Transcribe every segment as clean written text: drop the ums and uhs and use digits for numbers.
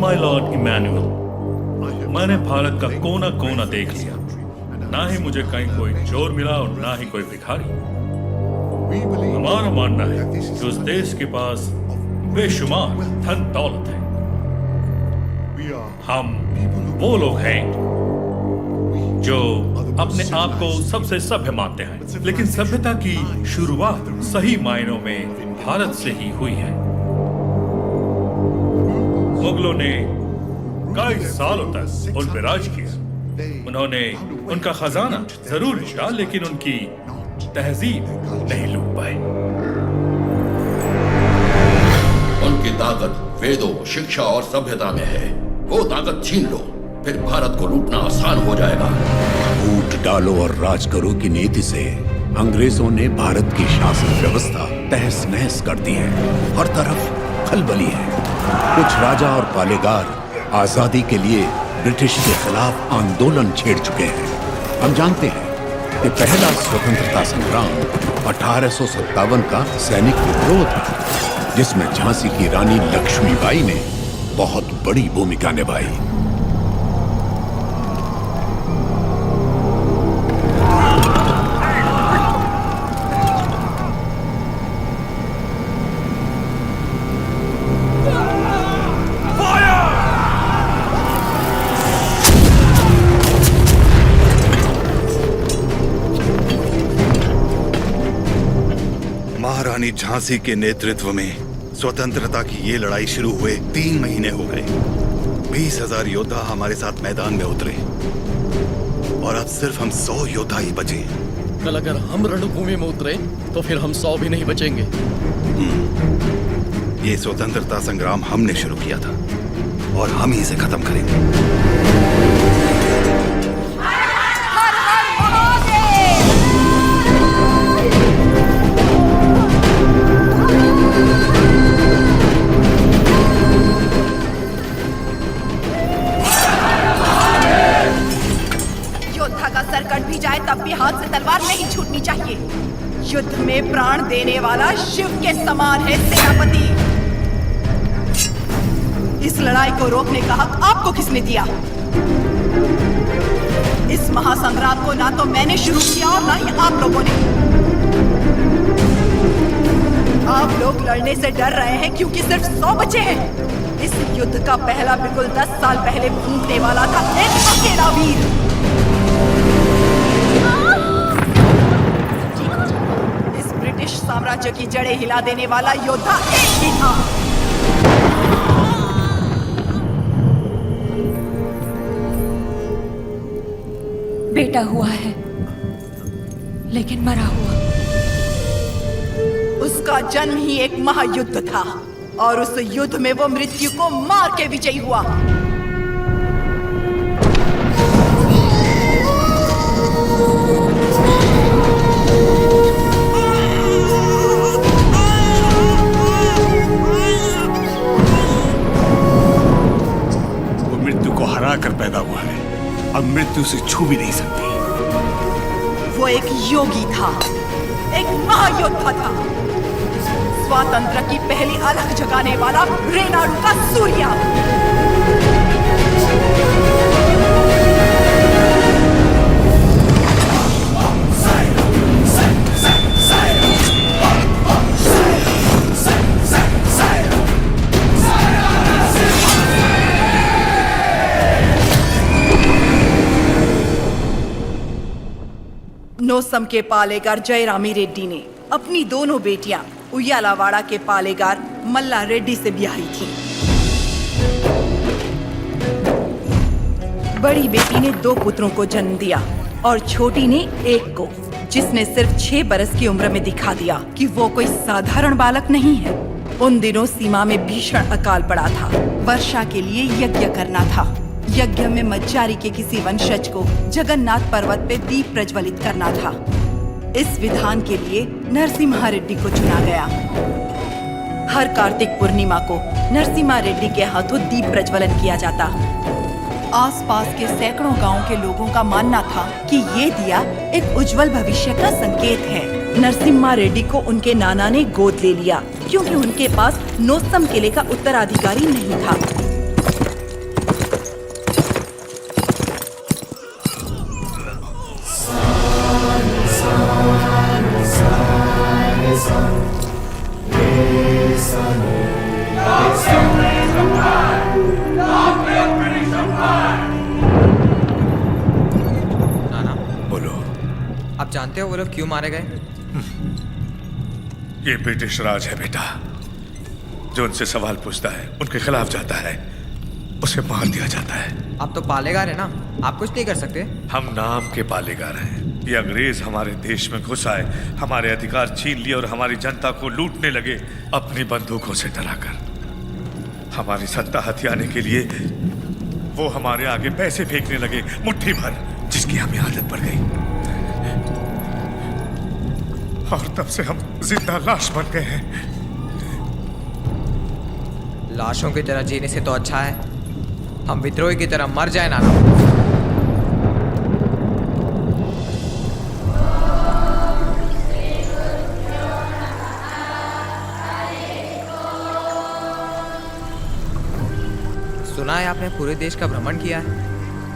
My Lord Emmanuel, मैंने भारत का कोना कोना देख लिया। ना ही मुझे कहीं कोई चोर मिला और ना ही कोई भिखारी। हमारा मानना है कि उस देश के पास बेशुमार धन दौलत है। हम वो लोग हैं जो अपने आप को सबसे सभ्य मानते हैं, लेकिन सभ्यता की शुरुआत सही मायनों में भारत से ही हुई है। मुगलों ने कई सालों तक उन पर राज किया। उन्होंने उनका खजाना जरूर लूटा, लेकिन उनकी तहजीब नहीं लूट पाए। उनकी ताकत वेदों, शिक्षा और सभ्यता में है। वो ताकत छीन लो, फिर भारत को लूटना आसान हो जाएगा। फूट डालो और राज करो की नीति से अंग्रेजों ने भारत की शासन व्यवस्था तहस नहस कर दी है। हर तरफ खलबली है। कुछ राजा और पालेगार आजादी के लिए ब्रिटिश के खिलाफ आंदोलन छेड़ चुके हैं। हम जानते हैं कि पहला स्वतंत्रता संग्राम 1857 का सैनिक विद्रोह था, जिसमें झांसी की रानी लक्ष्मीबाई ने बहुत बड़ी भूमिका निभाई। महारानी झांसी के नेतृत्व में स्वतंत्रता की ये लड़ाई शुरू हुए 3 महीने हो गए। 20,000 योद्धा हमारे साथ मैदान में उतरे और अब सिर्फ हम 100 योद्धा ही बचे हैं। कल अगर हम रणभूमि में उतरे तो फिर हम 100 भी नहीं बचेंगे। ये स्वतंत्रता संग्राम हमने शुरू किया था और हम ही इसे खत्म करेंगे। कट भी जाए तब भी हाथ से तलवार नहीं छूटनी चाहिए। युद्ध में प्राण देने वाला शिव के समान है सेनापति। इस लड़ाई को रोकने का हक आपको किसने दिया? इस महासंग्राम को ना तो मैंने शुरू किया और ना ही आप लोगों ने। आप लोग लड़ने से डर रहे हैं क्योंकि सिर्फ 100 बचे हैं। इस युद्ध का पहला बिगुल 10 साल पहले फूंकने वाला था एक अकेला वीर। ब्रिटिश साम्राज्य की जड़ें हिला देने वाला योद्धा एक ही था। बेटा हुआ है, लेकिन मरा हुआ। उसका जन्म ही एक महायुद्ध था और उस युद्ध में वो मृत्यु को मार के विजयी हुआ। कर पैदा हुआ है, अब मृत्यु से छू भी नहीं सकती। वो एक योगी था, एक महायोद्धा था, स्वातंत्र की पहली अलख जगाने वाला रेनाडू का सूर्या। नोसम के पालेगार जयरामी रेड्डी ने अपनी दोनों बेटियां उयालावाड़ा के पालेगार मल्ला रेड्डी से ब्याही थी। बड़ी बेटी ने 2 पुत्रों को जन्म दिया और छोटी ने एक को, जिसने सिर्फ 6 बरस की उम्र में दिखा दिया कि वो कोई साधारण बालक नहीं है। उन दिनों सीमा में भीषण अकाल पड़ा था। वर्षा के लिए यज्ञ करना था। यज्ञ में मज्जारी के किसी वंशज को जगन्नाथ पर्वत पे दीप प्रज्वलित करना था। इस विधान के लिए नरसिम्हा रेड्डी को चुना गया। हर कार्तिक पूर्णिमा को नरसिम्हा रेड्डी के हाथों दीप प्रज्वलन किया जाता। आसपास के सैकड़ों गांवों के लोगों का मानना था कि ये दिया एक उज्जवल भविष्य का संकेत है। नरसिम्हा रेड्डी को उनके नाना ने गोद ले लिया क्योंकि उनके पास नोसम किले का उत्तराधिकारी नहीं था। नाना, बोलो। आप जानते हो वो लोग क्यों मारे गए? ये ब्रिटिश राज है बेटा। जो उनसे सवाल पूछता है, उनके खिलाफ जाता है, उसे मार दिया जाता है। आप तो पालेगार है ना, आप कुछ नहीं कर सकते? हम नाम के पालेगार हैं। ये अंग्रेज हमारे देश में घुस आए, हमारे अधिकार छीन लिए और हमारी जनता को लूटने लगे अपनी बंदूकों से डराकर। हमारी सत्ता हथियाने के लिए वो हमारे आगे पैसे फेंकने लगे, मुट्ठी भर, जिसकी हमें आदत पड़ गई। और तब से हम जिंदा लाश बन गए हैं। लाशों की तरह जीने से तो अच्छा है हम विद्रोही की तरह मर जाए नाना। सुना है आपने पूरे देश का भ्रमण किया है?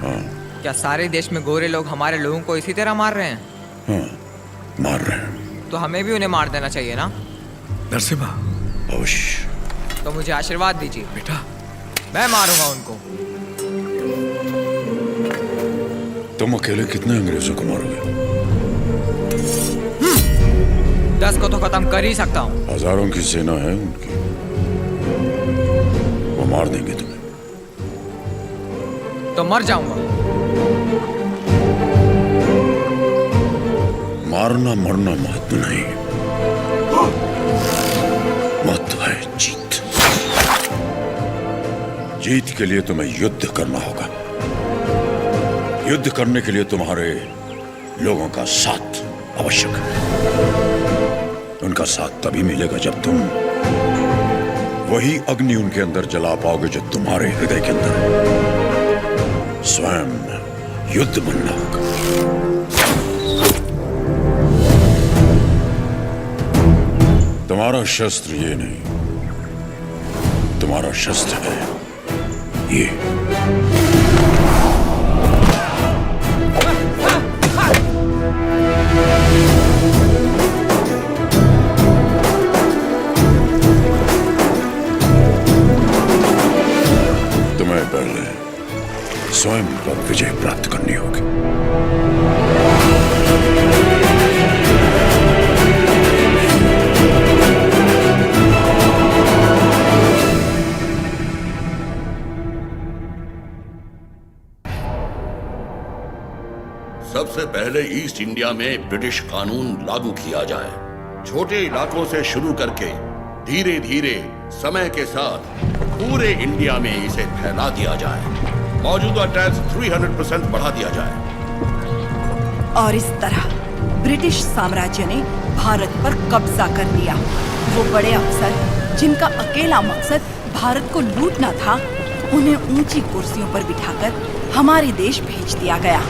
हाँ। क्या सारे देश में गोरे लोग हमारे लोगों को इसी तरह मार रहे हैं? हाँ, मार रहे हैं। तो हमें भी उन्हें मार देना चाहिए ना? नरसिम्हा, अवश्य। तो मुझे आशीर्वाद दीजिए, बेटा। मैं मारूंगा उनको। तुम अकेले कितने अंग्रेजों को मारोगे? 10 को तो खत्म कर ही सकता हूँ। हजारों की सेना है उनकी, वो मार देंगे तुम्हें। तो मर जाऊंगा। मारना मरना महत्व नहीं, महत्व है जीत। जीत के लिए तुम्हें युद्ध करना होगा। युद्ध करने के लिए तुम्हारे लोगों का साथ आवश्यक है। उनका साथ तभी मिलेगा जब तुम वही अग्नि उनके अंदर जला पाओगे जो तुम्हारे हृदय के अंदर। स्वयं युद्ध बनना होगा। तुम्हारा शस्त्र ये नहीं, तुम्हारा शस्त्र है ये। तुम्हें पहले स्वयं पर विजय प्राप्त करनी होगी। सबसे पहले ईस्ट इंडिया में ब्रिटिश कानून लागू किया जाए। छोटे इलाकों से शुरू करके धीरे धीरे समय के साथ पूरे इंडिया में इसे फैला दिया जाए। मौजूदा टैक्स 300% बढ़ा दिया जाए। और इस तरह ब्रिटिश साम्राज्य ने भारत पर कब्जा कर लिया। वो बड़े अफसर जिनका अकेला मकसद भारत को लूटना था, उन्हें ऊंची कुर्सियों पर बिठाकर हमारे देश भेज दिया गया।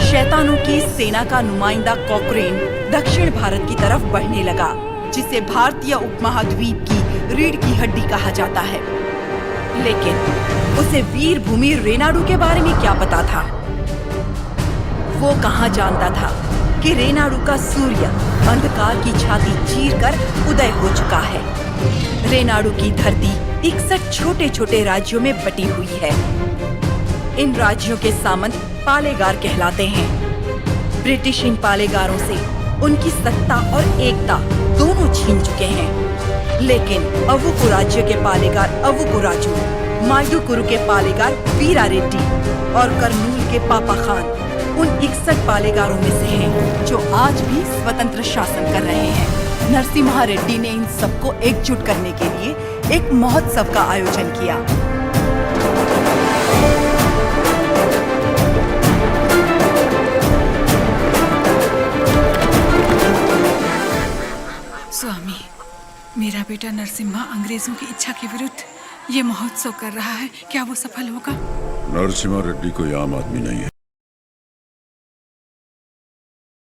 शैतानों की सेना का नुमाइंदा कॉकरेन दक्षिण भारत की तरफ बढ़ने लगा, जिसे भारतीय उपमहाद्वीप की रीढ़ की हड्डी कहा जाता है। लेकिन उसे वीर भूमि रेनाडू के बारे में क्या पता था? वो कहाँ जानता था कि रेनाडू का सूर्य अंधकार की छाती चीरकर उदय हो चुका है। रेनाडू की धरती 61 छोटे छोटे राज्यों में बटी हुई है। इन राज्यों के सामंत पालेगार कहलाते हैं। ब्रिटिश इन पालेगारों से उनकी सत्ता और एकता दोनों छीन चुके हैं। लेकिन अवुकु राज्य के पालेगार अवुकु राजू, मायदुकुरु के पालेगार वीरा रेड्डी और कर्नूल के पापा खान उन 61 पालेगारों में से हैं जो आज भी स्वतंत्र शासन कर रहे हैं। नरसिम्हा रेड्डी ने इन सबको एकजुट करने के लिए एक महोत्सव का आयोजन किया। स्वामी, मेरा बेटा नरसिम्हा अंग्रेजों की इच्छा के विरुद्ध ये महोत्सव कर रहा है, क्या वो सफल होगा? नरसिम्हा रेड्डी कोई आम आदमी नहीं है।